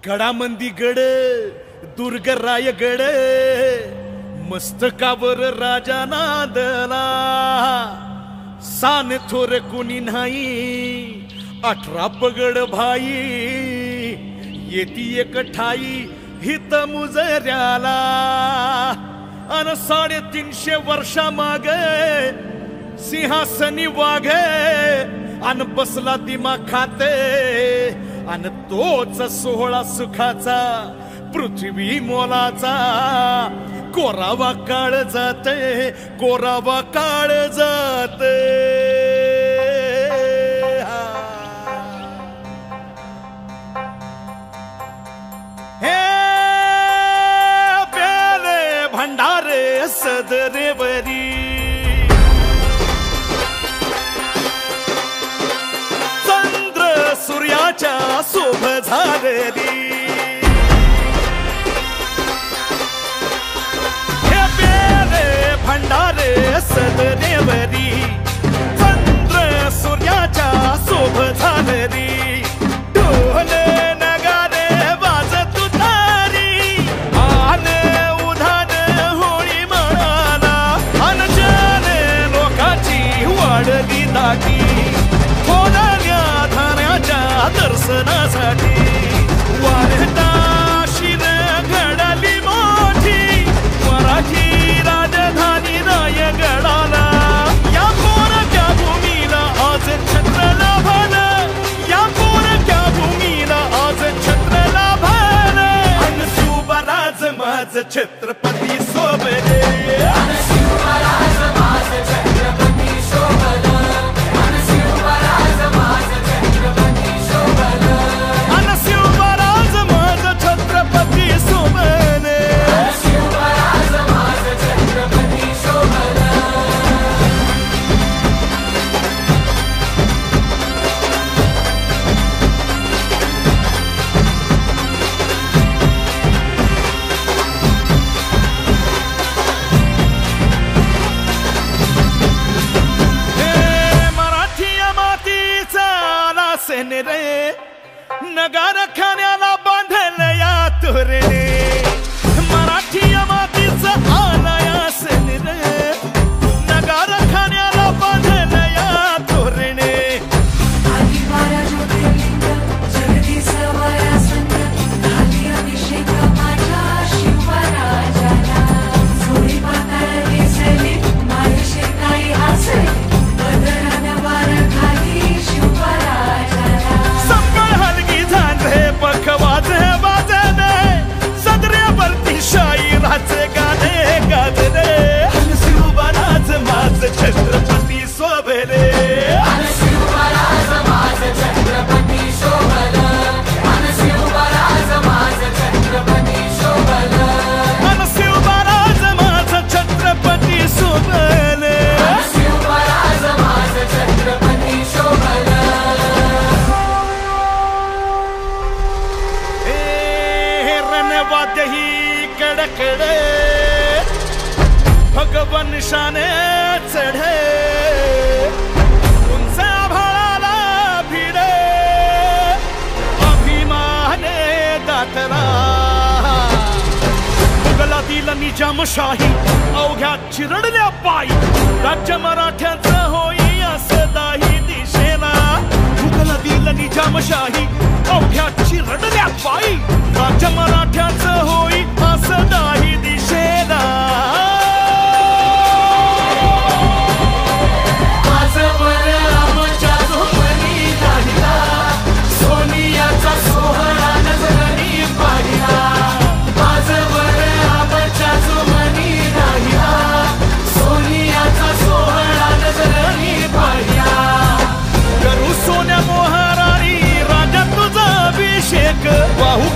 गडामंदी गड दुर्ग रायगड मस्तकावर राजा नांदला सान थोर कुणी नाही 18 पगड भाई येती एक ठाई हित मुजऱ्याला अन 350 वर्षा मागे सिंहासनी वाघे अन बसला दिमा खाते अन तोच सोहळा सुखाचा पृथ्वी मोलाचा कोरावा काळ जाते कोरावा काळ जाते हे प्याले भंडारे सदरेवरी सूर्याच्या शोभ झालेली हे पेले भंडारे सदनेवरी चंद्र सूर्याच्या शोभ झालेली ढोले नगारे वाजत तुतारी आले उधान होळी म्हणाला अनजाने लोकाची वाढली दाटी दर्शनासाठी वारदाशीन घडाली मोठी मराठी राजधानी रायगडाला या पोरक्या भूमीला आज छत्र लाभलं या पोरक्या भूमीला आज छत्र लाभलं अन शिवराज माझ छत्रपती सोबले रे नगार खाण्याला बांधल या तोरणे मराठी मातीचा आला या सेन रे नगार खाण्याला बांधल या तोरणे छत्रपती सोबले शिवराज माझ छत्रपती शोभलं शिवराज माझ छत्रपती शोभलं शिवराज माझ छत्रपती शोभले शिवराज माझ छत्रपती शोभलं हे रणवाद्य ही कडकडे भगवन शाने चढे उंच आभाळाला भिडे अभिमाने दातला मुघलातील निजामशाही अवघ्या चिरडल्या पायी राज्य मराठ्याचं होई असं दाही दिशेला मुघलातील निजामशाही अवघ्या चिरडल्या पायी राज्य मराठ्याचं होई असं दाही दिशेला वाहू